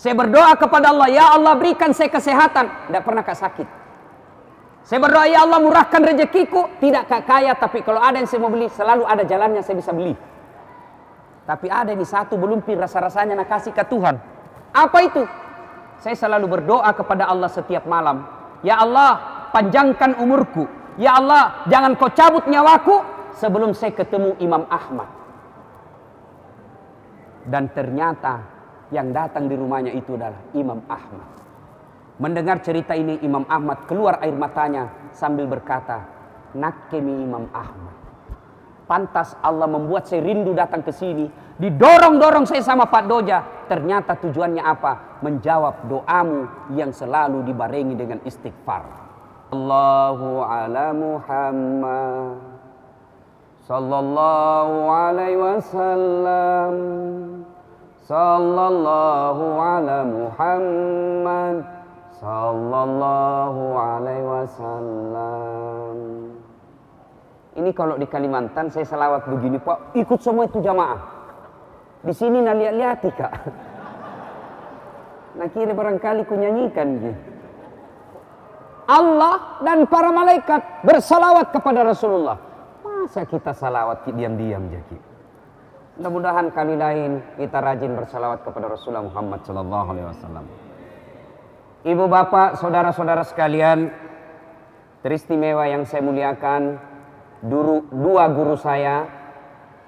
Saya berdoa kepada Allah, ya Allah berikan saya kesehatan, tidak pernah sakit. Saya berdoa, ya Allah murahkan rezekiku, tidak kaya, tapi kalau ada yang saya mau beli, selalu ada jalannya saya bisa beli. Tapi ada ini satu belumpir rasa-rasanya nak kasih ke Tuhan. Apa itu? Saya selalu berdoa kepada Allah setiap malam. Ya Allah, panjangkan umurku. Ya Allah, jangan kau cabut nyawaku sebelum saya ketemu Imam Ahmad. Dan ternyata yang datang di rumahnya itu adalah Imam Ahmad. Mendengar cerita ini, Imam Ahmad keluar air matanya sambil berkata, nak kemi Imam Ahmad. Pantas Allah membuat saya rindu datang ke sini. Didorong-dorong saya sama Pak Doja. Ternyata tujuannya apa? Menjawab doamu yang selalu dibarengi dengan istighfar. Allahu ala Muhammad sallallahu alaihi wasallam. Sallallahu ala Muhammad sallallahu alaihi wasallam. Ini kalau di Kalimantan saya selawat begini Pak, ikut semua itu jamaah. Di sini nak lihat-lihat Kak. Nah kira barangkali ku nyanyikan gitu. Allah dan para malaikat bersalawat kepada Rasulullah. Masa kita salawat diam-diam jadi? Mudah-mudahan kali lain kita rajin bersalawat kepada Rasulullah Muhammad sallallahu alaihi wasallam. Ibu bapak, saudara-saudara sekalian, teristimewa yang saya muliakan, dua guru saya,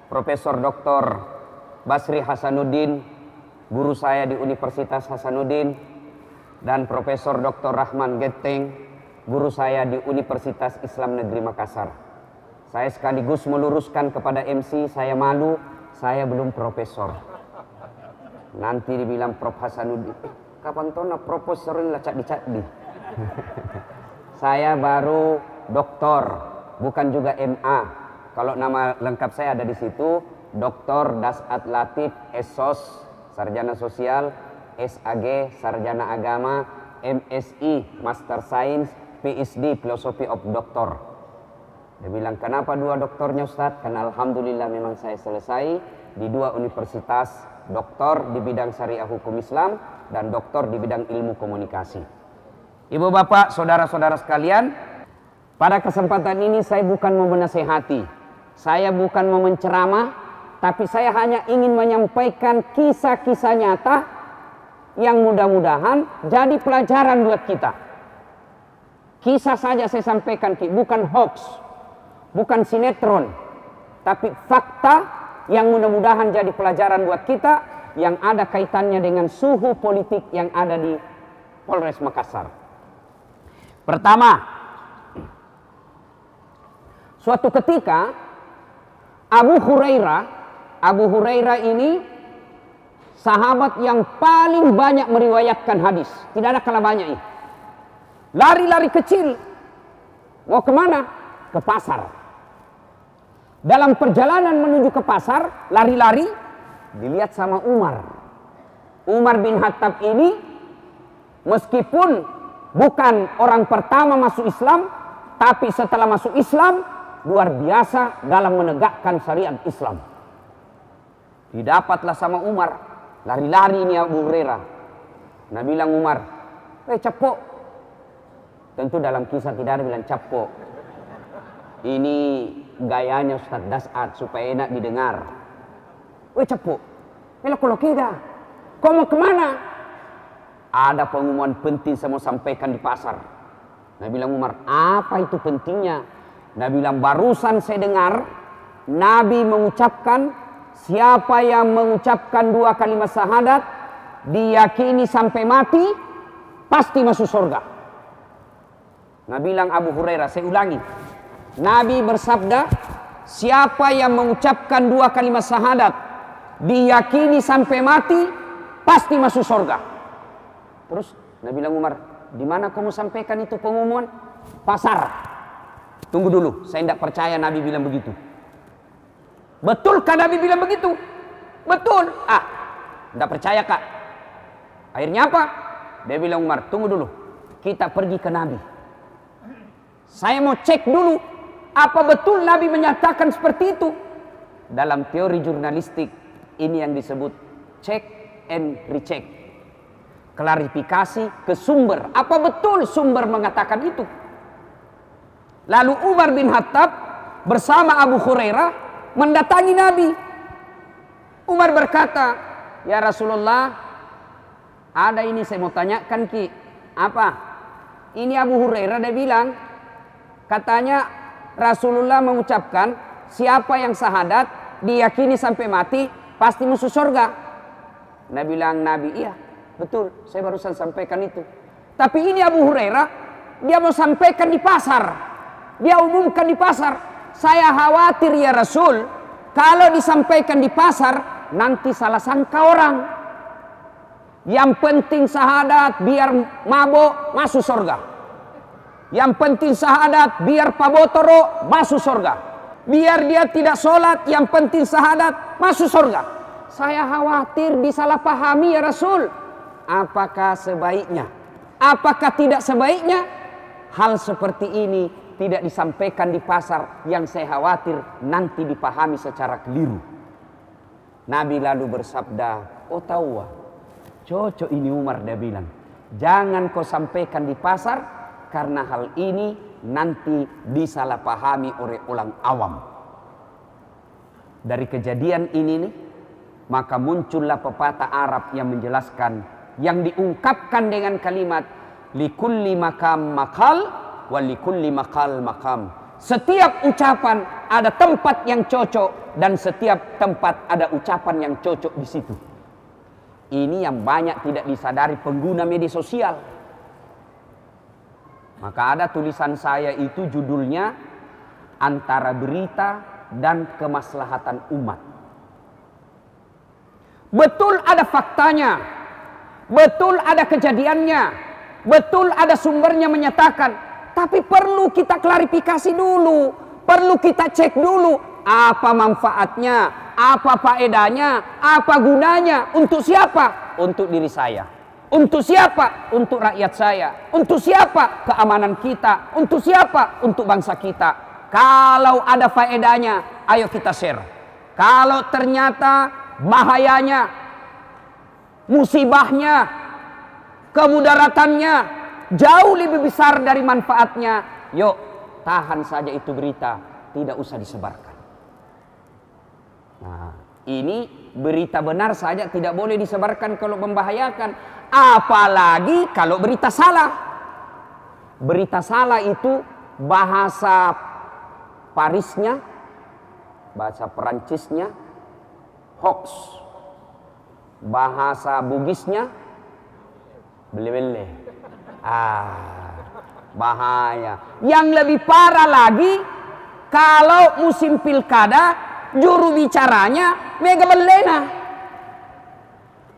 Profesor Dr. Basri Hasanuddin, guru saya di Universitas Hasanuddin, dan Profesor Dr. Rahman Geteng, guru saya di Universitas Islam Negeri Makassar. Saya sekaligus meluruskan kepada MC, saya malu, saya belum profesor. Nanti dibilang Prof Hasanuddin, kapan tona profesor ini lacak-dicak-di. Saya baru doktor, bukan juga MA. Kalau nama lengkap saya ada di situ, Dr. Dasat Latif SSOS, Sarjana Sosial, SAG, Sarjana Agama, MSI, Master Science, PhD, Philosophy of Doctor. Dia bilang, kenapa dua doktornya Ustadz? Karena Alhamdulillah memang saya selesai di dua universitas, doktor di bidang syariah hukum Islam, dan doktor di bidang ilmu komunikasi. Ibu bapak, saudara-saudara sekalian, pada kesempatan ini saya bukan mau menasehati, saya bukan mau menceramah, tapi saya hanya ingin menyampaikan kisah-kisah nyata yang mudah-mudahan jadi pelajaran buat kita. Kisah saja saya sampaikan, bukan hoax, bukan sinetron, tapi fakta yang mudah-mudahan jadi pelajaran buat kita yang ada kaitannya dengan suhu politik yang ada di Polres Makassar. Pertama, suatu ketika Abu Hurairah ini sahabat yang paling banyak meriwayatkan hadis. Tidak ada kalah banyak ini. Lari-lari kecil. Mau kemana? Ke pasar. Dalam perjalanan menuju ke pasar, lari-lari, dilihat sama Umar. Umar bin Khattab ini, meskipun bukan orang pertama masuk Islam, tapi setelah masuk Islam, luar biasa dalam menegakkan syariat Islam. Didapatlah sama Umar, lari-lari ini Abu Hurairah. Nah bilang Umar, capok. Tentu dalam kisah tidak ada bilang capok. Ini gayanya Ustaz Dasat supaya enak didengar. Capok. Kalau kita, kau mau kemana? Ada pengumuman penting saya mau sampaikan di pasar. Nah bilang Umar, apa itu pentingnya? Nah bilang, barusan saya dengar Nabi mengucapkan, siapa yang mengucapkan 2 kalimat syahadat diyakini sampai mati pasti masuk surga. Nah bilang Abu Hurairah, saya ulangi, Nabi bersabda, siapa yang mengucapkan 2 kalimat syahadat diyakini sampai mati pasti masuk surga. Terus Nabi bilang Umar, di mana kamu sampaikan itu pengumuman? Pasar. Tunggu dulu, saya tidak percaya Nabi bilang begitu. Betulkah Nabi bilang begitu? Betul. Tidak percaya Kak. Akhirnya apa? Dia bilang Umar, tunggu dulu, kita pergi ke Nabi. Saya mau cek dulu, apa betul Nabi menyatakan seperti itu? Dalam teori jurnalistik, ini yang disebut check and recheck. klarifikasi ke sumber. Apa betul sumber mengatakan itu? Lalu Umar bin Khattab bersama Abu Hurairah mendatangi Nabi. Umar berkata, "Ya Rasulullah, ada ini saya mau tanyakan Ki." "Apa?" "Ini Abu Hurairah dia bilang, katanya Rasulullah mengucapkan, siapa yang syahadat diyakini sampai mati pasti musuh surga." Nabi bilang, "Nabi, iya betul, saya barusan sampaikan itu. Tapi ini Abu Hurairah, dia mau sampaikan di pasar. Dia umumkan di pasar. Saya khawatir ya Rasul, kalau disampaikan di pasar nanti salah sangka orang. Yang penting syahadat biar mabok masuk surga. Yang penting syahadat biar pabotoro masuk surga. Biar dia tidak sholat, yang penting syahadat masuk surga. Saya khawatir disalahpahami ya Rasul. Apakah sebaiknya? Apakah tidak sebaiknya hal seperti ini tidak disampaikan di pasar, yang saya khawatir nanti dipahami secara keliru?" Nabi lalu bersabda, "Oh tahu, cocok ini Umar," dia bilang, "jangan kau sampaikan di pasar karena hal ini nanti disalahpahami oleh orang awam." Dari kejadian ini nih, maka muncullah pepatah Arab yang menjelaskan, yang diungkapkan dengan kalimat likulli makam makal walikulli makal makam. Setiap ucapan ada tempat yang cocok dan setiap tempat ada ucapan yang cocok di situ. Ini yang banyak tidak disadari pengguna media sosial. Maka ada tulisan saya itu judulnya Antara Berita dan Kemaslahatan Umat. Betul ada faktanya, betul ada kejadiannya, betul ada sumbernya menyatakan. Tapi perlu kita klarifikasi dulu, perlu kita cek dulu apa manfaatnya, apa faedahnya, apa gunanya, untuk siapa? Untuk diri saya. Untuk siapa? Untuk rakyat saya. Untuk siapa? Keamanan kita. Untuk siapa? Untuk bangsa kita. Kalau ada faedahnya, ayo kita share. Kalau ternyata bahayanya, musibahnya, kemudaratannya jauh lebih besar dari manfaatnya, yuk tahan saja itu berita, tidak usah disebarkan. Nah, ini berita benar saja tidak boleh disebarkan kalau membahayakan, apalagi kalau berita salah. Berita salah itu bahasa Parisnya, bahasa Perancisnya hoax, bahasa Bugisnya bele-bele. Bahaya. Yang lebih parah lagi, kalau musim pilkada juru bicaranya Mega Belena.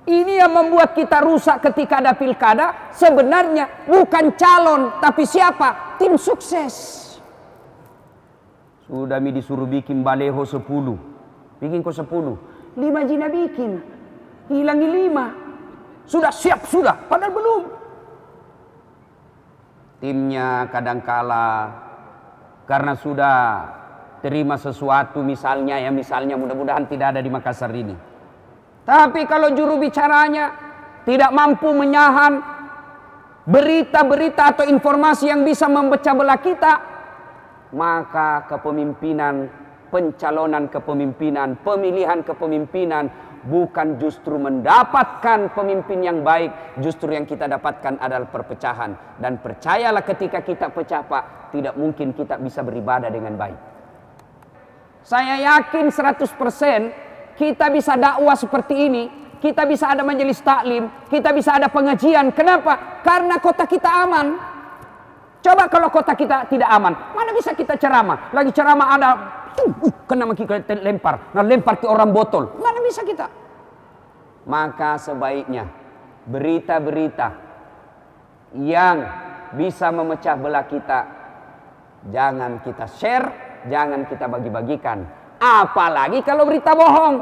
Ini yang membuat kita rusak ketika ada pilkada. Sebenarnya bukan calon, tapi siapa? Tim sukses. Sudah disuruh bikin baleho 10, bikin kok 10, 5 jina bikin, hilangi 5. Sudah siap sudah, padahal belum. Timnya kadangkala karena sudah terima sesuatu, misalnya mudah-mudahan tidak ada di Makassar ini. Tapi kalau juru bicaranya tidak mampu menyahan berita-berita atau informasi yang bisa memecah belah kita, maka kepemimpinan, pencalonan kepemimpinan, pemilihan kepemimpinan bukan justru mendapatkan pemimpin yang baik, justru yang kita dapatkan adalah perpecahan. Dan percayalah, ketika kita pecah Pak, tidak mungkin kita bisa beribadah dengan baik. Saya yakin 100% kita bisa dakwah seperti ini, kita bisa ada majelis taklim, kita bisa ada pengajian. Kenapa? Karena kota kita aman. Coba kalau kota kita tidak aman, mana bisa kita ceramah? Lagi ceramah ada kena kita lempar, lempar ke orang botol, mana bisa kita? Maka sebaiknya berita-berita yang bisa memecah belah kita jangan kita share, jangan kita bagi-bagikan. Apalagi kalau berita bohong.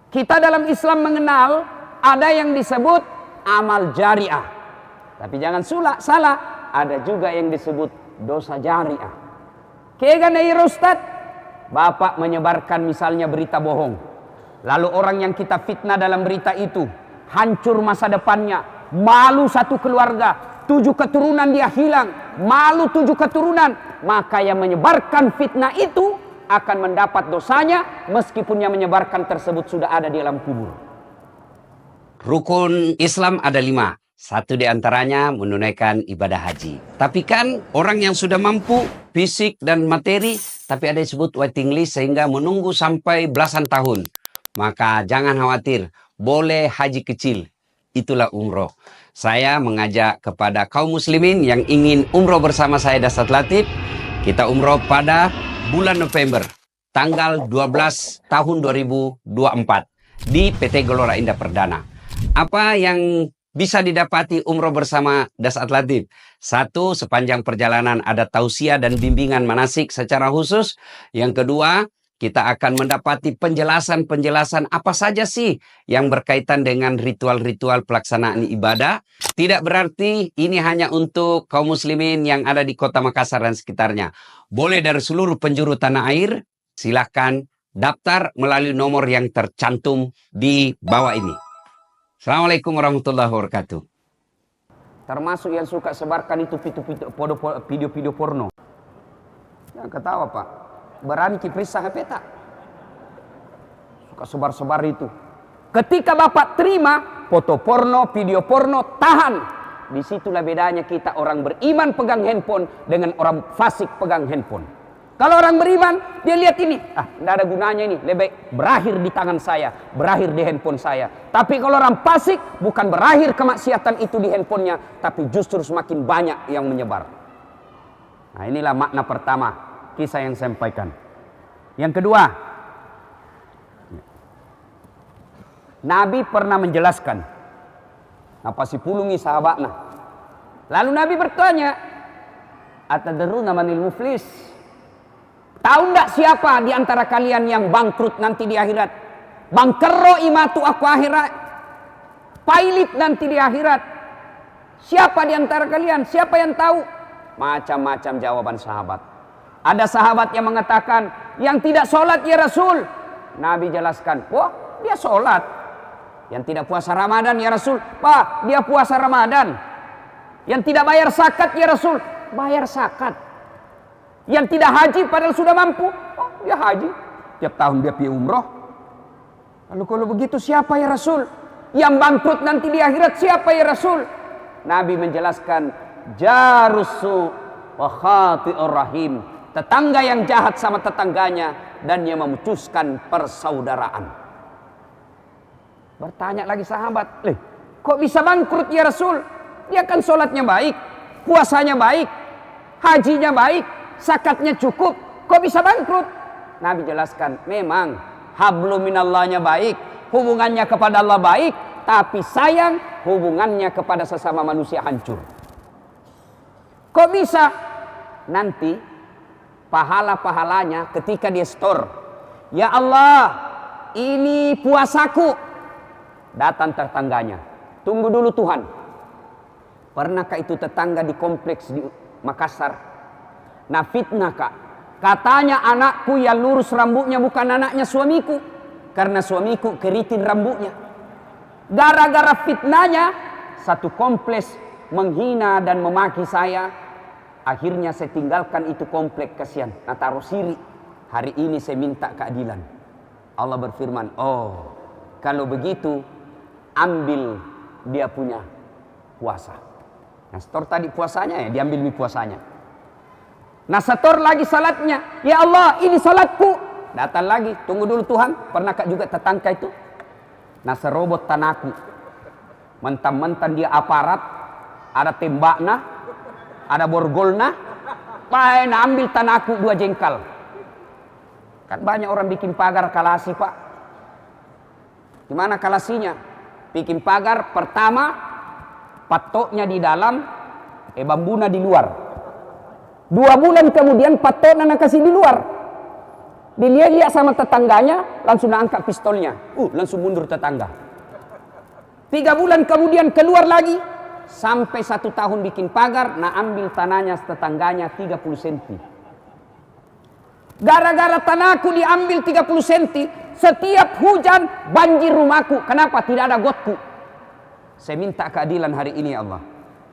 Kita dalam Islam mengenal ada yang disebut amal jariah. Tapi jangan salah, ada juga yang disebut dosa jariah. Kegana Ustaz, Bapak menyebarkan misalnya berita bohong. Lalu orang yang kita fitnah dalam berita itu hancur masa depannya, malu satu keluarga, 7 keturunan dia hilang, malu 7 keturunan. Maka yang menyebarkan fitnah itu akan mendapat dosanya meskipun yang menyebarkan tersebut sudah ada di alam kubur. Rukun Islam ada 5. Satu di antaranya menunaikan ibadah haji. Tapi kan orang yang sudah mampu fisik dan materi, tapi ada disebut waiting list sehingga menunggu sampai belasan tahun. Maka jangan khawatir, boleh haji kecil. Itulah umroh. Saya mengajak kepada kaum muslimin yang ingin umroh bersama saya Dasat Latif. Kita umroh pada bulan November, tanggal 12 tahun 2024 di PT Gelora Indah Perdana. Apa yang bisa didapati umroh bersama Dasat Latif? 1, sepanjang perjalanan ada tausiah dan bimbingan manasik secara khusus. Yang kedua, kita akan mendapati penjelasan-penjelasan apa saja sih yang berkaitan dengan ritual-ritual pelaksanaan ibadah. Tidak berarti ini hanya untuk kaum muslimin yang ada di kota Makassar dan sekitarnya. Boleh dari seluruh penjuru tanah air. Silahkan daftar melalui nomor yang tercantum di bawah ini. Assalamualaikum warahmatullahi wabarakatuh. Termasuk yang suka sebarkan itu video-video porno. Jangan ketawa Pak. Berani kiprisa HP tak? Suka sebar-sebar itu. Ketika Bapak terima foto porno, video porno, tahan. Disitulah bedanya kita orang beriman pegang handphone dengan orang fasik pegang handphone. Kalau orang beriman, dia lihat ini, tidak ada gunanya ini, lebih baik berakhir di tangan saya, berakhir di handphone saya. Tapi kalau orang fasik, bukan berakhir kemaksiatan itu di handphonenya, tapi justru semakin banyak yang menyebar. Nah inilah makna pertama, kisah yang saya sampaikan. Yang kedua, Nabi pernah menjelaskan, apa si pulungi sahabatnya. Lalu Nabi bertanya, atadruna manil muflis? Tahu enggak siapa di antara kalian yang bangkrut nanti di akhirat? Bangkero imatu aku akhirat. Pailit nanti di akhirat. Siapa di antara kalian? Siapa yang tahu? Macam-macam jawaban sahabat. Ada sahabat yang mengatakan, yang tidak sholat ya Rasul. Nabi jelaskan, wah dia sholat. Yang tidak puasa Ramadan ya Rasul. Pak, dia puasa Ramadan. Yang tidak bayar zakat ya Rasul. Bayar zakat. Yang tidak haji padahal sudah mampu, oh, dia haji. Tiap tahun dia pergi umroh. Lalu kalau begitu siapa ya Rasul? Yang bangkrut nanti di akhirat siapa ya Rasul? Nabi menjelaskan, jarusu wa khati'ur rahim. Tetangga yang jahat sama tetangganya dan yang memutuskan persaudaraan. Bertanya lagi sahabat, kok bisa bangkrut ya Rasul? Dia kan sholatnya baik, puasanya baik, hajinya baik, zakatnya cukup, kok bisa bangkrut? Nabi jelaskan, memang hablum minallahnya baik, hubungannya kepada Allah baik, tapi sayang hubungannya kepada sesama manusia hancur. Kok bisa? Nanti pahala-pahalanya ketika dia store, ya Allah, ini puasaku. Datang tetangganya, tunggu dulu Tuhan. Pernahkah itu tetangga di kompleks di Makassar? Nah fitnah Kak, katanya anakku yang lurus rambutnya bukan anaknya suamiku, karena suamiku keriting rambutnya. Gara-gara fitnahnya, satu kompleks menghina dan memaki saya. Akhirnya saya tinggalkan itu kompleks, kasihan. Nah taruh siri, hari ini saya minta keadilan. Allah berfirman, oh kalau begitu ambil dia punya puasa. Nah setor tadi puasanya ya, diambil mi puasanya. Nah setor lagi salatnya, ya Allah ini salatku. Datang lagi, tunggu dulu Tuhan. Pernahkah juga tetangga itu? Nah serobot tanahku. Mentang-mentang dia aparat, ada tembakna, ada borgolna, main ambil tanahku 2 jengkal. Kan banyak orang bikin pagar kalasi Pak. Gimana kalasinya? Bikin pagar pertama, patoknya di dalam, bambuna di luar. 2 bulan kemudian patoknya kasih di luar. Dilihat-lihat sama tetangganya, langsung angkat pistolnya. Langsung mundur tetangga. 3 bulan kemudian keluar lagi. Sampai 1 tahun bikin pagar, nah ambil tanahnya tetangganya 30 cm. Gara-gara tanahku diambil 30 cm, setiap hujan banjir rumahku. Kenapa? Tidak ada gotku. Saya minta keadilan hari ini ya Allah.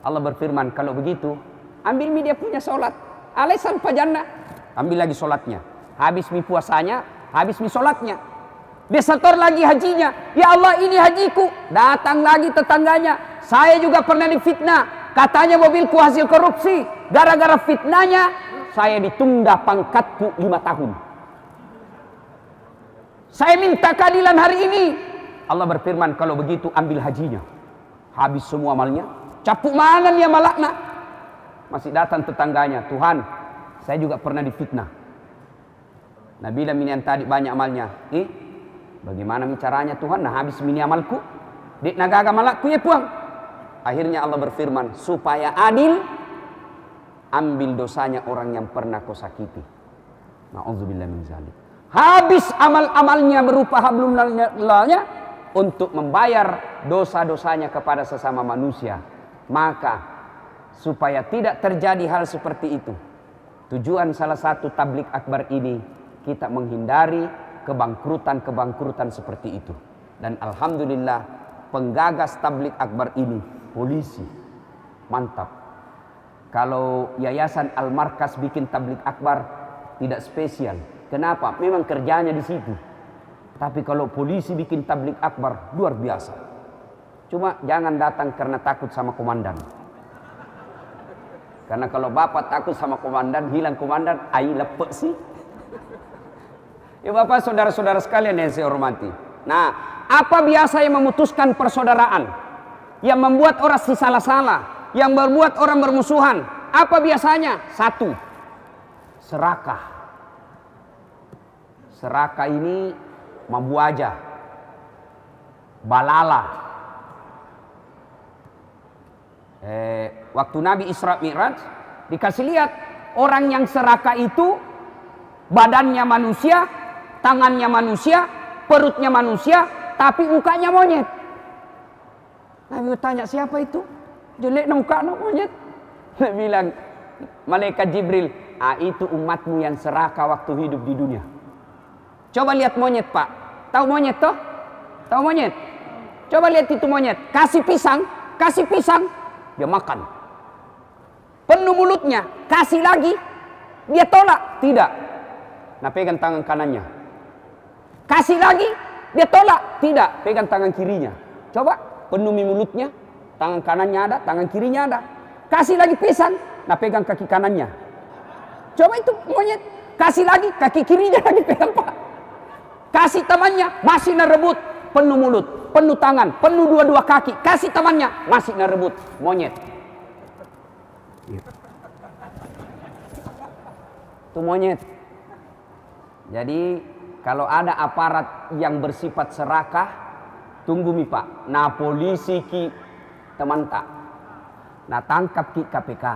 Allah berfirman, kalau begitu ambil mi dia punya sholat. Alasan pajana, ambil lagi sholatnya. Habis mi puasanya, habis mi sholatnya. Dia setor lagi hajinya. Ya Allah, ini hajiku. Datang lagi tetangganya. Saya juga pernah difitnah. Katanya mobilku hasil korupsi. Gara-gara fitnahnya, saya ditunda pangkatku 5 tahun. Saya minta keadilan hari ini. Allah berfirman, kalau begitu ambil hajinya. Habis semua amalnya. Capuk mana dia malakna. Masih datang tetangganya. Tuhan, saya juga pernah difitnah. Nah bila minian tadi banyak amalnya. Bagaimana caranya Tuhan? Nah habis mini amalku. Dek nagaga malakku ya puang. Akhirnya Allah berfirman, supaya adil, ambil dosanya orang yang pernah kau sakiti. Na'udzubillah min zalik. Habis amal-amalnya berupa hablumnalnya untuk membayar dosa-dosanya kepada sesama manusia. Maka supaya tidak terjadi hal seperti itu, tujuan salah satu tablik akbar ini kita menghindari kebangkrutan seperti itu. Dan alhamdulillah penggagas tablik akbar ini polisi. Mantap. Kalau Yayasan Al-Markas bikin tablik akbar tidak spesial. Kenapa? Memang kerjanya di situ. Tapi kalau polisi bikin tablik akbar luar biasa. Cuma jangan datang karena takut sama komandan. Karena kalau bapak takut sama komandan, hilang komandan, ai lepek sih. Ya bapak, saudara-saudara sekalian yang saya hormati. Nah, apa biasa yang memutuskan persaudaraan? Yang membuat orang salah-salah, yang membuat orang bermusuhan. Apa biasanya? Satu, serakah. Serakah ini mabuaja, balala. Waktu Nabi Isra Mi'raj dikasih lihat orang yang serakah itu badannya manusia, tangannya manusia, perutnya manusia, tapi mukanya monyet. Nabi bertanya, siapa itu? Jelek mukanya monyet. Nabi bilang, malaikat Jibril, itu umatmu yang serakah waktu hidup di dunia. Coba lihat monyet pak. Tahu monyet toh? Tahu monyet? Coba lihat itu monyet. Kasih pisang, dia makan. Penuh mulutnya, kasih lagi, dia tolak. Tidak. Nah pegang tangan kanannya. Kasih lagi, dia tolak. Tidak. Pegang tangan kirinya. Coba, penuhi mulutnya, tangan kanannya ada, tangan kirinya ada. Kasih lagi pisang, nah pegang kaki kanannya. Coba itu monyet. Kasih lagi, kaki kirinya lagi pegang pak. Kasih temannya, masih narebut. Penuh mulut, penuh tangan, penuh dua-dua kaki. Kasih temannya, masih narebut. Monyet. Itu monyet. Jadi kalau ada aparat yang bersifat serakah, tunggu mi pak. Nah polisi ki teman tak. Nah tangkap ki KPK.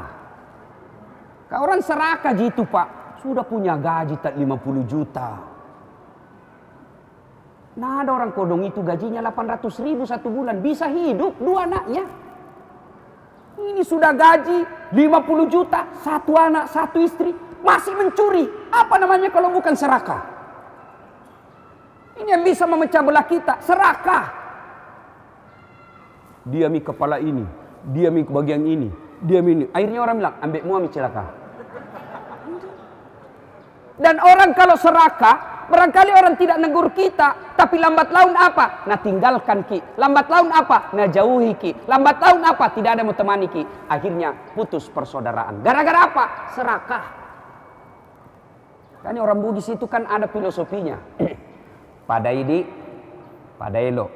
Kalau orang serakah gitu pak, sudah punya gaji tak 50 juta. Nah ada orang kodong itu gajinya 800.000 satu bulan. Bisa hidup 2 anaknya. Ini sudah gaji 50 juta. 1 anak, 1 istri. Masih mencuri. Apa namanya kalau bukan serakah? Ini yang bisa memecah belah kita. Serakah. Dia mi kepala ini. Dia mi bagian ini. Dia mi ini. Akhirnya orang bilang, ambek mua mi celaka. Dan orang kalau serakah, barangkali orang tidak negur kita, tapi lambat laun apa? Nah tinggalkan ki. Lambat laun apa? Nah jauhi ki. Lambat laun apa? Tidak ada mau temani ki. Akhirnya putus persaudaraan. Gara-gara apa? Serakah. Kan orang Bugis itu kan ada filosofinya. Pada ini, pada elo.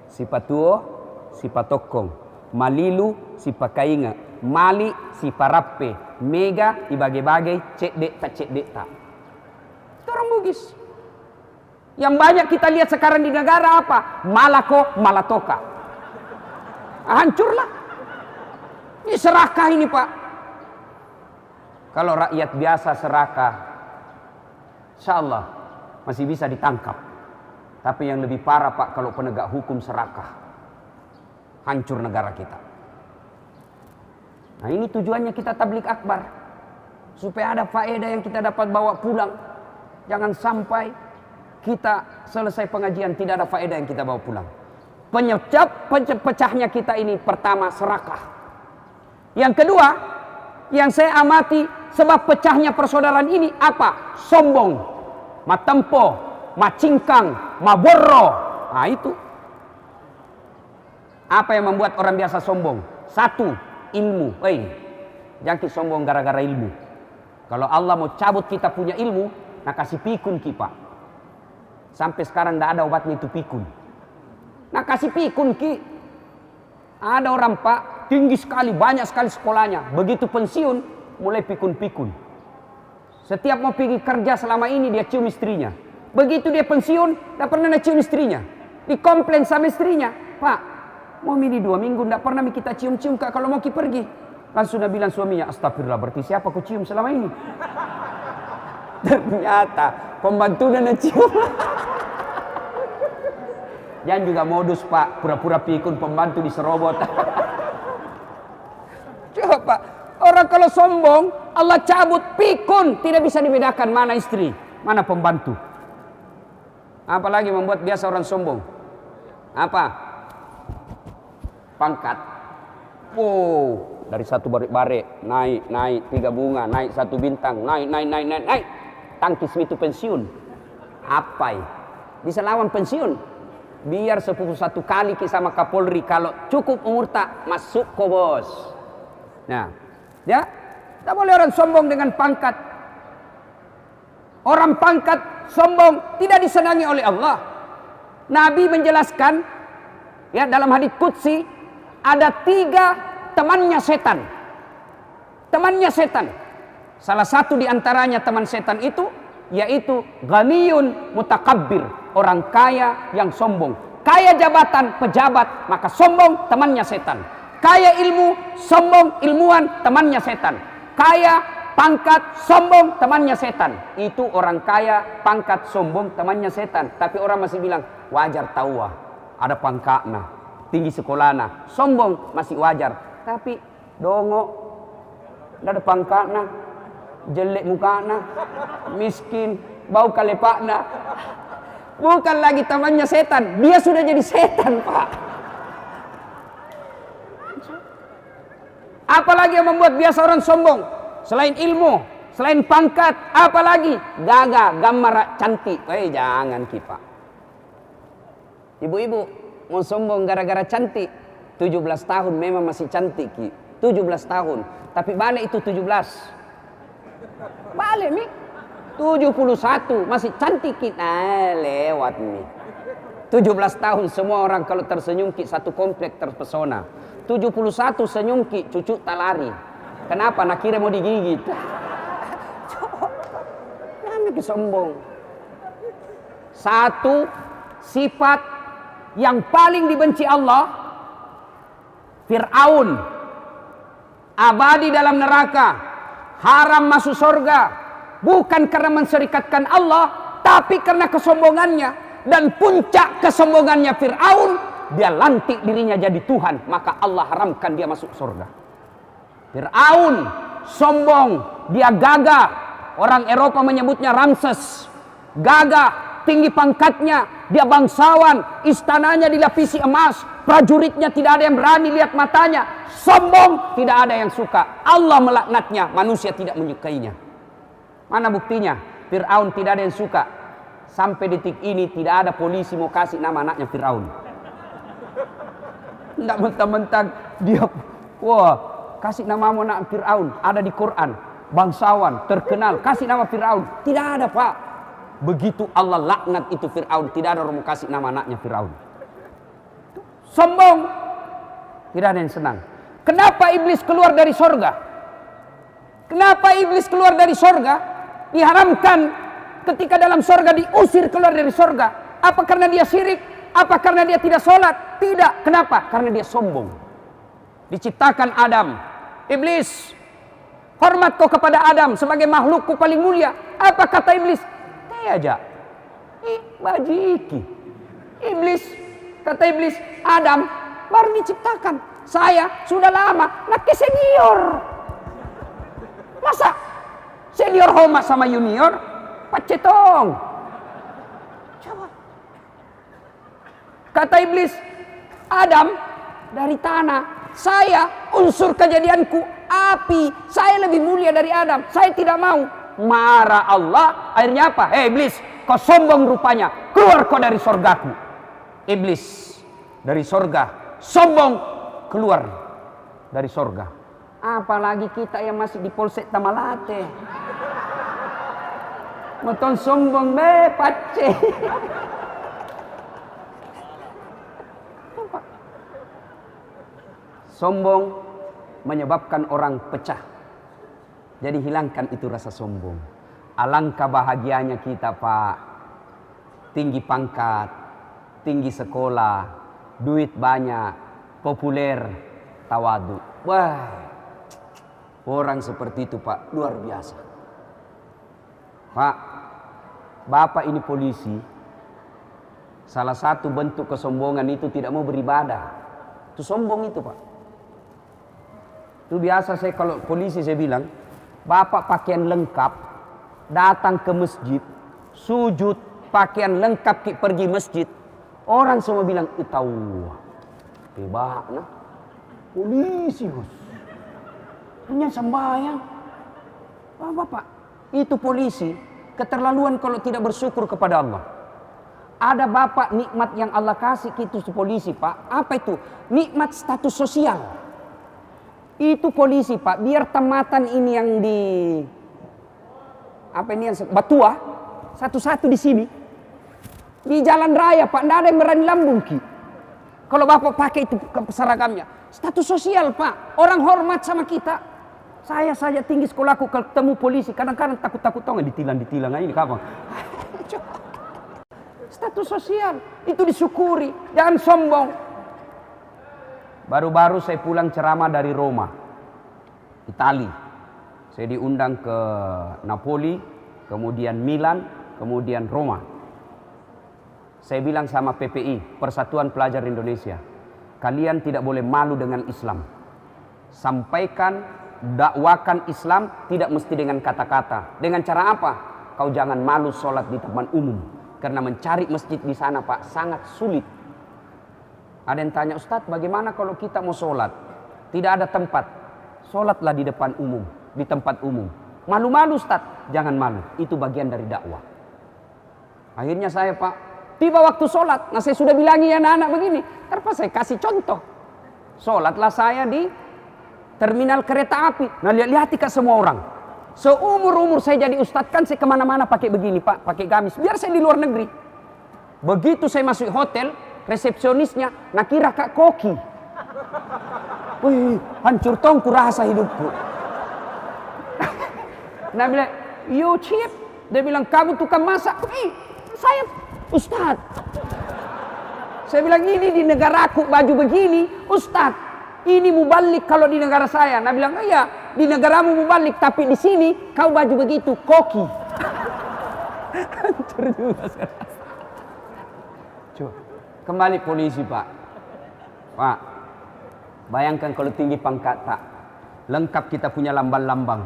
Si patuo, si patokong. Malilu, si pakainga. Mali, si parappe. Mega, ibage-bage, cek dek tak cek dek tak. Itu orang Bugis. Yang banyak kita lihat sekarang di negara apa? Malako, malatoka. Hancurlah. Ini serakah ini pak. Kalau rakyat biasa serakah, insya Allah masih bisa ditangkap. Tapi yang lebih parah pak, kalau penegak hukum serakah. Hancur negara kita. Nah ini tujuannya kita tablik akbar. Supaya ada faedah yang kita dapat bawa pulang. Jangan sampai kita selesai pengajian tidak ada faedah yang kita bawa pulang. Penyebab pecahnya kita ini pertama serakah. Yang kedua, yang saya amati sebab pecahnya persaudaraan ini apa? Sombong, matempo, macingkang, maborro. Nah itu. Apa yang membuat orang biasa sombong? Satu, ilmu. Jangan sombong gara-gara ilmu. Kalau Allah mau cabut kita punya ilmu, nah kasih pikun kita. Sampai sekarang tidak ada obatnya itu pikun. Nah kasih pikun ki. Ada orang pak tinggi sekali, banyak sekali sekolahnya. Begitu pensiun mulai pikun-pikun. Setiap mau pergi kerja selama ini dia cium istrinya. Begitu dia pensiun tidak pernah cium istrinya. Dikomplain sama istrinya, Pak mau mini 2 minggu tidak pernah kita cium-cium kak kalau mau pergi. Langsung dia bilang suaminya, astagfirullah berarti siapa ku cium selama ini? Ternyata pembantu dan cium. Jangan juga modus pak, pura-pura pikun pembantu diserobot. Coba pak, orang kalau sombong Allah cabut pikun, tidak bisa dibedakan mana istri, mana pembantu. Apalagi membuat biasa orang sombong. Apa? Pangkat. Wow, dari 1 barik-barik naik 3 bunga, naik 1 bintang, naik. Tangkis itu pensiun. Apa? Bisa lawan pensiun. Biar 11 kali sama Kapolri, kalau cukup umur tak masuk ke bos. Nah, ya, tak boleh orang sombong dengan pangkat. Orang pangkat sombong tidak disenangi oleh Allah. Nabi menjelaskan, ya dalam hadits qudsi ada 3 temannya setan. Temannya setan. Salah satu di antaranya teman setan itu yaitu ghaniyun mutakabbir, orang kaya yang sombong. Kaya jabatan, pejabat, maka sombong temannya setan. Kaya ilmu, sombong ilmuwan, temannya setan. Kaya pangkat, sombong temannya setan. Itu orang kaya, pangkat, sombong temannya setan. Tapi orang masih bilang wajar tahu ada pangkatna, tinggi sekolahna, sombong masih wajar. Tapi dongo, tidak ada pangkatna, jelek mukana, miskin, bau kalepakna. Bukan lagi temannya setan, dia sudah jadi setan pak. Apalagi yang membuat biasa orang sombong? Selain ilmu, selain pangkat, apalagi gagah, gambar cantik. Jangan kita. Ibu-ibu mau sombong gara-gara cantik. 17 tahun memang masih cantik ki. 17 tahun, tapi balik itu 17. Balik mi 71 masih cantik kita, lewat mi 17 tahun semua orang kalau tersenyum ki satu komplek terpesona. 71 senyum ki cucu tak lari. Kenapa? Nak kira mau digigit. Jangan kesombong. Satu sifat yang paling dibenci Allah, Fir'aun abadi dalam neraka, haram masuk surga. Bukan karena menserikatkan Allah, tapi karena kesombongannya. Dan puncak kesombongannya Fir'aun, dia lantik dirinya jadi Tuhan, maka Allah haramkan dia masuk surga. Fir'aun sombong, dia gagah. Orang Eropa menyebutnya Ramses. Gagah, tinggi pangkatnya, dia bangsawan, istananya dilapisi emas, prajuritnya tidak ada yang berani lihat matanya. Sombong, tidak ada yang suka. Allah melaknatnya, manusia tidak menyukainya. Mana buktinya? Fir'aun tidak ada yang suka. Sampai detik ini tidak ada polisi mau kasih nama anaknya Fir'aun. Tidak mentang-mentang dia, kasih nama anak Fir'aun, ada di Quran. Bangsawan, terkenal, kasih nama Fir'aun. Tidak ada pak. Begitu Allah laknat itu Fir'aun, tidak ada orang mau kasih nama anaknya Fir'aun. Sombong, tidak ada yang senang. Kenapa iblis keluar dari sorga? Kenapa iblis keluar dari sorga? Diharamkan ketika dalam sorga, diusir keluar dari sorga. Apa karena dia syirik? Apa karena dia tidak sholat? Tidak. Kenapa? Karena dia sombong. Diciptakan Adam. Iblis, hormat kau kepada Adam sebagai makhlukku paling mulia. Apa kata iblis? Aja. Bajiki. Iblis, kata iblis, Adam baru diciptakan. Saya sudah lama, nak senior. Masa senior hormat sama junior? Pacetong. Coba. Kata iblis, Adam dari tanah. Saya unsur kejadianku api. Saya lebih mulia dari Adam. Saya tidak mau. Marah Allah. Akhirnya apa? Hei iblis, kau sombong rupanya. Keluar kau dari sorgaku. Iblis dari sorga. Sombong keluar dari sorga. Apalagi kita yang masih di Polsek Tamalate. Moton sombong pace. Sombong menyebabkan orang pecah. Jadi hilangkan itu rasa sombong. Alangkah bahagianya kita, Pak. Tinggi pangkat, tinggi sekolah, duit banyak, populer, tawadu. Wah, orang seperti itu, Pak, luar biasa. Pak, Bapak ini polisi. Salah satu bentuk kesombongan itu tidak mau beribadah. Itu sombong itu, Pak. Itu biasa saya kalau polisi saya bilang, Bapak pakaian lengkap, datang ke masjid, sujud, pakaian lengkap pergi masjid. Orang semua bilang, tahu. Hebat, nah. Polisi, bos. Hanya sembahyang. Bapak, itu polisi. Keterlaluan kalau tidak bersyukur kepada Allah. Ada Bapak nikmat yang Allah kasih itu polisi, Pak. Apa itu? Nikmat status sosial. Itu polisi, Pak. Biar tamatan ini yang di apa ini yang Batua satu-satu di sini. Di jalan raya, Pak, tidak ada yang berani lambung ki. Kalau Bapak pakai itu seragamnya, status sosial, Pak. Orang hormat sama kita. Saya saja tinggi sekolahku ketemu polisi, kadang-kadang takut-takut tau nggak ditilang ini kapan. Status sosial itu disyukuri, jangan sombong. Baru-baru saya pulang ceramah dari Roma, Italia. Saya diundang ke Napoli, kemudian Milan, kemudian Roma. Saya bilang sama PPI, Persatuan Pelajar Indonesia, kalian tidak boleh malu dengan Islam. Sampaikan, dakwakan Islam tidak mesti dengan kata-kata. Dengan cara apa? Kau jangan malu sholat di tempat umum. Karena mencari masjid di sana, Pak, sangat sulit. Ada yang tanya, Ustadz, bagaimana kalau kita mau sholat? Tidak ada tempat. Sholatlah di depan umum, di tempat umum. Malu-malu, Ustadz. Jangan malu. Itu bagian dari dakwah. Akhirnya saya, Pak, tiba waktu sholat. Nah, saya sudah bilangi anak-anak begini. Terus saya kasih contoh. Sholatlah saya di terminal kereta api. Nah, lihat-lihat ke semua orang. Seumur-umur saya jadi ustadz kan saya kemana-mana pakai begini, Pak. Pakai gamis. Biar saya di luar negeri. Begitu saya masuk hotel, resepsionisnya nakira Kak Koki. Wih, hancur tongku rasa hidupku. Nah bilang, you cheap. Dia bilang, kamu tukang masak. Saya ustadz. Saya bilang, ini di negaraku baju begini, ustadz. Ini mubalik kalau di negara saya. Nah bilang, iya, di negaramu mubalik, tapi di sini kau baju begitu, koki. Hancur juga sekarang. Coba. Kembali polisi, Pak. Pak, bayangkan kalau tinggi pangkat, Pak. Lengkap kita punya lambang-lambang.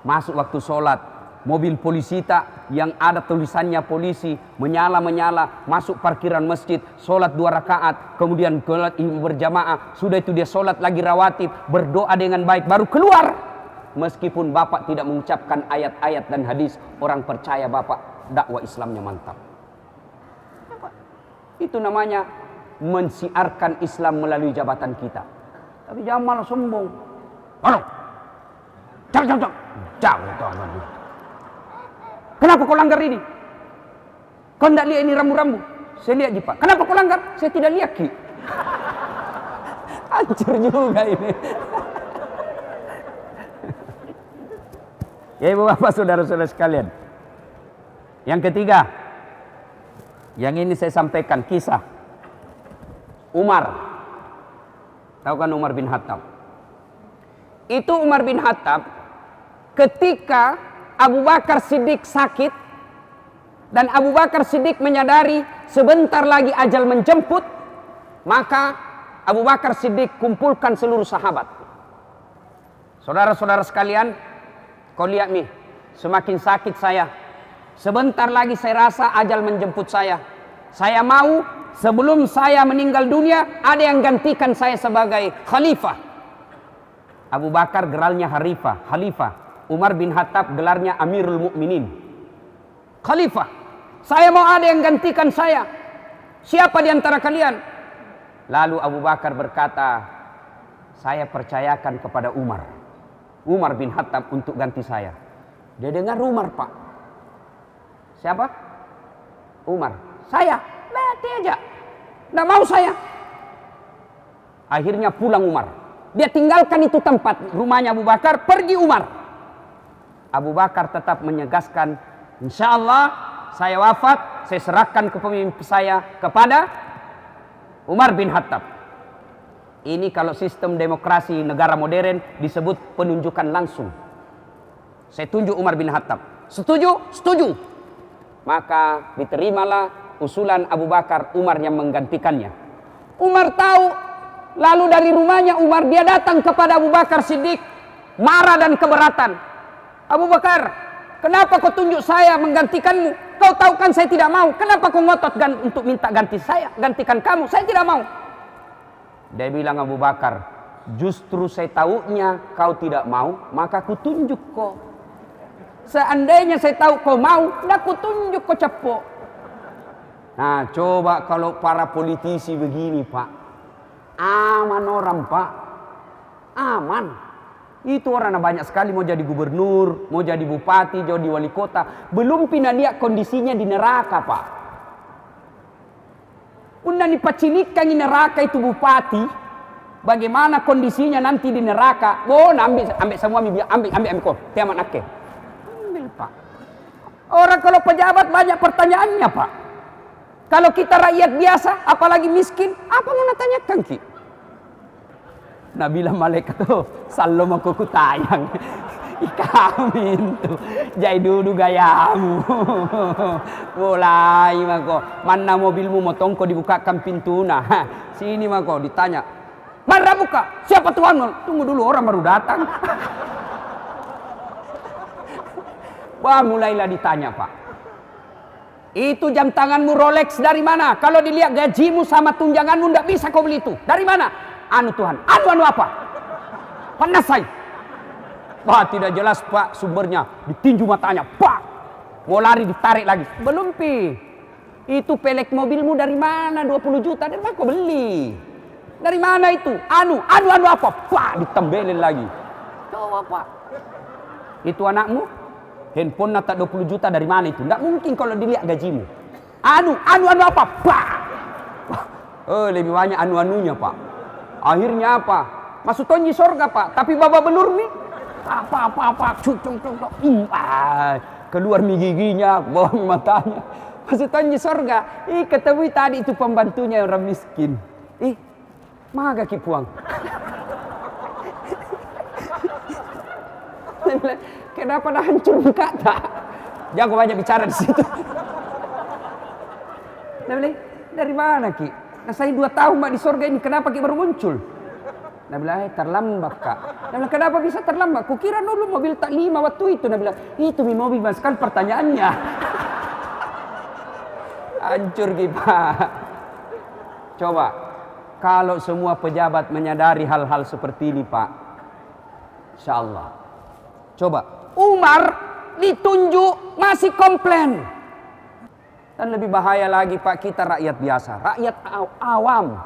Masuk waktu sholat, mobil polisi tak yang ada tulisannya polisi, menyala-menyala, masuk parkiran masjid, sholat 2 rakaat, kemudian sholat berjamaah, sudah itu dia sholat lagi rawatib, berdoa dengan baik, baru keluar. Meskipun Bapak tidak mengucapkan ayat-ayat dan hadis, orang percaya Bapak dakwah Islamnya mantap. Itu namanya mensiarkan Islam melalui jabatan kita. Tapi jangan malah sombong. Halo. Jangan. Kenapa kau langgar ini? Kau tidak lihat ini rambu-rambu? Saya lihat, Pak. Kenapa kau langgar? Saya tidak lihat, Ki. Hancur juga ini. Ya, Ibu Bapak, saudara-saudara sekalian. Yang ketiga, yang ini saya sampaikan kisah Umar. Tahu kan Umar bin Khattab? Itu Umar bin Khattab ketika Abu Bakar Siddiq sakit dan Abu Bakar Siddiq menyadari sebentar lagi ajal menjemput, maka Abu Bakar Siddiq kumpulkan seluruh sahabat. Saudara-saudara sekalian, kau lihat nih, semakin sakit saya. Sebentar lagi saya rasa ajal menjemput saya. Saya mau sebelum saya meninggal dunia ada yang gantikan saya sebagai khalifah. Abu Bakar gelarnya Khalifah. Umar bin Khattab gelarnya Amirul Mukminin. Khalifah. Saya mau ada yang gantikan saya. Siapa di antara kalian? Lalu Abu Bakar berkata, saya percayakan kepada Umar bin Khattab untuk ganti saya. Dia dengar Umar, Pak. Siapa? Umar. Saya. Mati aja. Nggak mau saya. Akhirnya pulang Umar. Dia tinggalkan itu tempat rumahnya Abu Bakar, pergi Umar. Abu Bakar tetap menyegaskan, insya Allah saya wafat, saya serahkan kepemimpinan saya kepada Umar bin Khattab. Ini kalau sistem demokrasi negara modern disebut penunjukan langsung. Saya tunjuk Umar bin Khattab. Setuju? Setuju. Maka diterimalah usulan Abu Bakar, Umar yang menggantikannya. Umar tahu. Lalu dari rumahnya Umar dia datang kepada Abu Bakar Siddiq, marah dan keberatan. Abu Bakar, kenapa kau tunjuk saya menggantikanmu? Kau tahu kan saya tidak mau. Kenapa kau ngotot untuk minta gantikan kamu? Saya tidak mau. Dia bilang, Abu Bakar, justru saya tahunya kau tidak mau, maka ku tunjuk kau. Seandainya saya tahu kau mau, dah ku tunjuk kau cepok. Nah, coba kalau para politisi begini, Pak. Aman orang, Pak. Aman. Itu orang banyak sekali mau jadi gubernur, mau jadi bupati, jadi wali kota. Belum pernah lihat kondisinya di neraka, Pak. Unda dipacilikan di neraka itu bupati. Bagaimana kondisinya nanti di neraka? Oh, ambil semua, ambil kau. Tiamat nake. Ambil, Pak. Orang kalau pejabat banyak pertanyaannya, Pak. Kalau kita rakyat biasa, apalagi miskin, apa mau natanyakan, Ki? Nabilah malaikat tuh, salam aku kutayang. Ikamin tuh, jai dulu gayamu. Mulai mako, mana mobilmu motongko dibukakan pintu nah. Sini mako ditanya, mana buka? Siapa tuanmu? Tunggu dulu, orang baru datang. Wah, mulailah ditanya, Pak. Itu jam tanganmu Rolex dari mana? Kalau dilihat gajimu sama tunjanganmu ndak bisa kau beli itu. Dari mana? Anu Tuhan. Anu apa? Panas saya. Wah, tidak jelas, Pak, sumbernya. Ditinju matanya. Pak. Mau lari ditarik lagi. Belum, Pi. Itu pelek mobilmu dari mana? 20 juta. Dari mana kau beli? Dari mana itu? Anu apa? Pak, ditembelin lagi. Coba, Pak. Itu anakmu? Handphone nata 20 juta dari mana itu? Nggak mungkin kalau dilihat gajimu. Anu apa? Pak. Oh, lebih banyak anu-anunya, Pak. Akhirnya apa? Masuk tonji sorga, Pak. Tapi baba belur nih. Apa. Cucung. Keluar mi giginya, bawah mi matanya. Masuk tonji sorga. Ketemu tadi itu pembantunya orang miskin. Maga kipuang. Kenapa dah hancur muka tak? Jago banyak bicara di situ. Dari mana, Ki? Nah, saya 2 tahun Mbak di surga ini, kenapa Ki baru muncul? Nah, bilang, terlambat, Kak. Nah, bilang, kenapa bisa terlambat? Kukira dulu mobil tak 5 waktu itu. Nah, bilang, itu mi mobil, Mas, kan pertanyaannya. Hancur, Ki, Pak. Coba, kalau semua pejabat menyadari hal-hal seperti ini, Pak, insya Allah. Coba, Umar ditunjuk masih komplain. Dan lebih bahaya lagi, Pak, kita rakyat biasa, rakyat awam.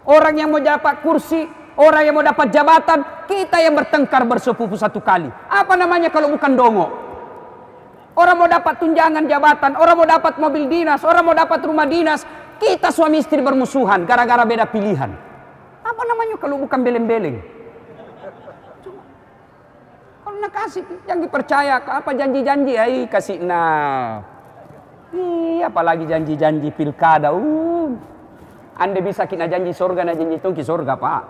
Orang yang mau dapat kursi, orang yang mau dapat jabatan, kita yang bertengkar bersepupu satu kali. Apa namanya kalau bukan dongo? Orang mau dapat tunjangan jabatan, orang mau dapat mobil dinas, orang mau dapat rumah dinas, kita suami istri bermusuhan gara-gara beda pilihan. Apa namanya kalau bukan beleng-beleng? Nak kasih, yang dipercaya apa janji-janji, kasih apalagi janji-janji pilkada. Anda bisa kena janji surga, na janji tungki surga, Pak.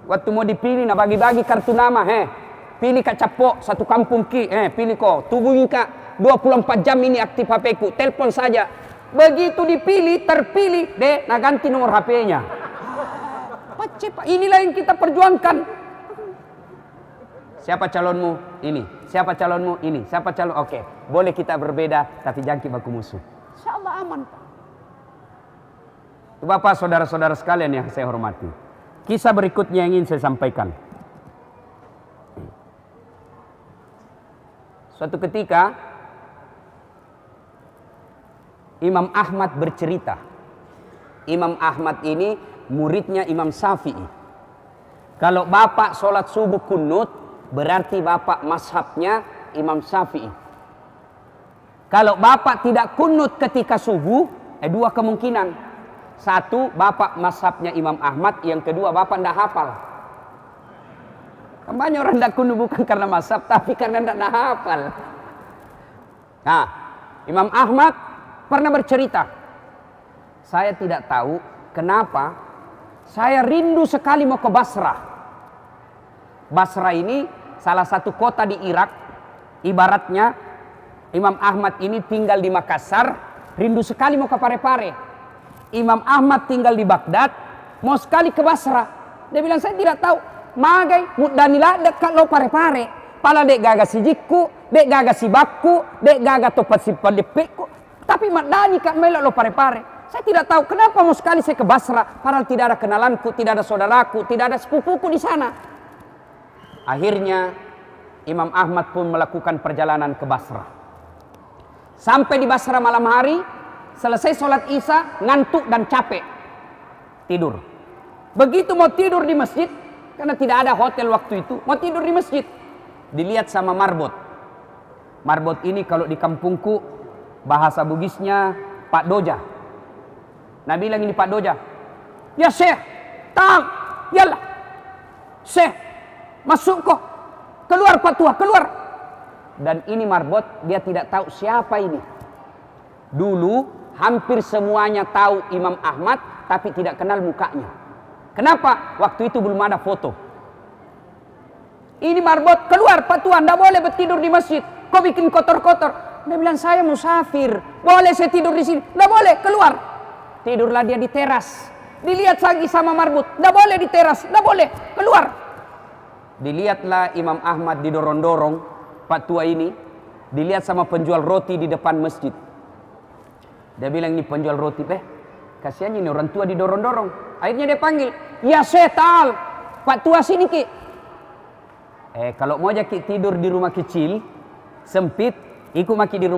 Waktu mau dipilih, na bagi-bagi kartu nama, pilih Kak Capok satu kampung Ki, pilih kok, tubungin Kak 24 jam ini aktif HP ku, telepon saja. Begitu dipilih, terpilih, na ganti nomor HP-nya. Pak, inilah yang kita perjuangkan. Siapa calonmu? Ini. Siapa calonmu? Ini. Siapa calon? Oke. Boleh kita berbeda, tapi jangan baku musuh. Insya Allah aman, Pak. Bapak, saudara-saudara sekalian yang saya hormati, kisah berikutnya yang ingin saya sampaikan. Suatu ketika Imam Ahmad bercerita. Imam Ahmad ini muridnya Imam Syafi'i. Kalau bapak sholat subuh kunut, berarti bapak mazhabnya Imam Syafi'i. Kalau bapak tidak kunut ketika subuh, dua kemungkinan. Satu, bapak mazhabnya Imam Ahmad. Yang kedua, bapak tidak hafal. Banyak orang tidak kunut bukan karena mazhab, tapi karena tidak hafal. Nah, Imam Ahmad pernah bercerita, saya tidak tahu kenapa saya rindu sekali mau ke Basrah. Basrah ini salah satu kota di Irak. Ibaratnya Imam Ahmad ini tinggal di Makassar, rindu sekali mau ke Parepare. Imam Ahmad tinggal di Baghdad, mau sekali ke Basrah. Dia bilang, saya tidak tahu. Magai muddanila dekat lo Parepare. Pala dek gaga si jikku, dek gaga si bakku, dek gaga topat si pandepekku. Tapi madani kak melok lo Parepare. Saya tidak tahu kenapa mau sekali saya ke Basrah. Padahal tidak ada kenalanku, tidak ada saudaraku, tidak ada sepupuku di sana. Akhirnya Imam Ahmad pun melakukan perjalanan ke Basrah. Sampai di Basrah malam hari, selesai sholat Isya, ngantuk dan capek, tidur. Begitu mau tidur di masjid, karena tidak ada hotel waktu itu, mau tidur di masjid, dilihat sama marbot. Marbot ini kalau di kampungku bahasa Bugisnya Pak Doja. Nah bilang ini Pak Doja, ya Syekh, tang, yalah, Syekh, masuk kok, keluar Pak Tua, keluar. Dan ini marbot, dia tidak tahu siapa ini. Dulu hampir semuanya tahu Imam Ahmad, tapi tidak kenal mukanya. Kenapa? Waktu itu belum ada foto. Ini marbot, keluar Pak Tuan, tidak boleh bertidur di masjid. Kau bikin kotor-kotor. Dia bilang, saya musafir, boleh saya tidur di sini? Tidak boleh, keluar. Tidurlah dia di teras. Dilihat lagi sama marbot, tidak boleh di teras, tidak boleh, keluar. Dilihatlah Imam Ahmad didorong-dorong, Pak Tua ini, dilihat sama penjual roti di depan masjid. Dia bilang, ini penjual roti, kasihan ini orang tua didorong-dorong. Akhirnya dia panggil, ya setal, Pak Tua sini ki. Kalau mau aja ki tidur di rumah kecil, sempit, ikut maki di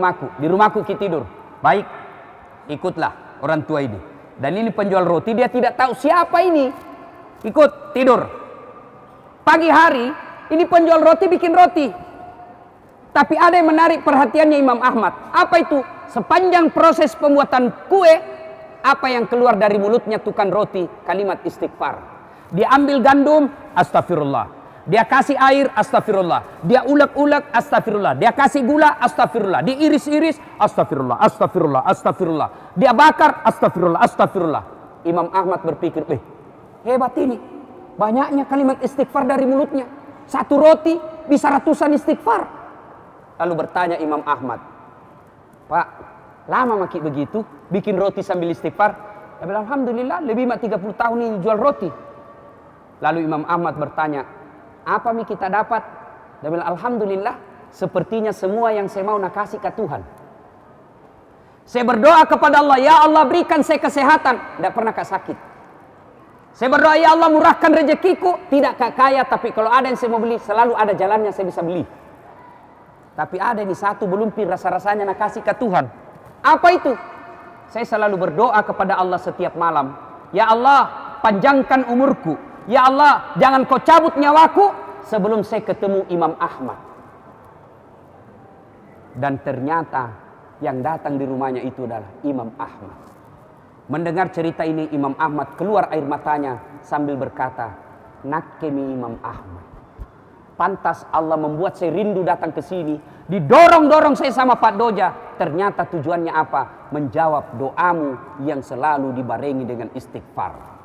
rumahku ki tidur. Baik, ikutlah orang tua ini. Dan ini penjual roti, dia tidak tahu siapa ini. Ikut, tidur. Pagi hari, ini penjual roti bikin roti. Tapi ada yang menarik perhatiannya Imam Ahmad. Apa itu? Sepanjang proses pembuatan kue, apa yang keluar dari mulutnya tukang roti? Kalimat istighfar. Dia ambil gandum, astagfirullah. Dia kasih air, astagfirullah. Dia ulek-ulek, astagfirullah. Dia kasih gula, astagfirullah. Diiris-iris, astagfirullah, astagfirullah, astagfirullah. Dia bakar, astagfirullah, astagfirullah. Imam Ahmad berpikir, hebat ini. Banyaknya kalimat istighfar dari mulutnya. Satu roti bisa ratusan istighfar. Lalu bertanya Imam Ahmad, Pak, lama maki begitu, bikin roti sambil istighfar? Dia bilang, alhamdulillah, lebih 30 tahun ini jual roti. Lalu Imam Ahmad bertanya, apa mi kita dapat? Dia bilang, alhamdulillah, sepertinya semua yang saya mau nak kasih ke Tuhan. Saya berdoa kepada Allah, ya Allah berikan saya kesehatan, tidak pernah sakit. Saya berdoa, ya Allah murahkan rezekiku, tidak kaya, tapi kalau ada yang saya mau beli, selalu ada jalannya saya bisa beli. Tapi ada ini satu belum rasa-rasanya nak kasih ke Tuhan. Apa itu? Saya selalu berdoa kepada Allah setiap malam. Ya Allah, panjangkan umurku. Ya Allah, jangan kau cabut nyawaku sebelum saya ketemu Imam Ahmad. Dan ternyata yang datang di rumahnya itu adalah Imam Ahmad. Mendengar cerita ini, Imam Ahmad keluar air matanya sambil berkata, nakemi Imam Ahmad. Pantas Allah membuat saya rindu datang ke sini. Didorong-dorong saya sama Pak Doja. Ternyata tujuannya apa? Menjawab doamu yang selalu dibarengi dengan istighfar.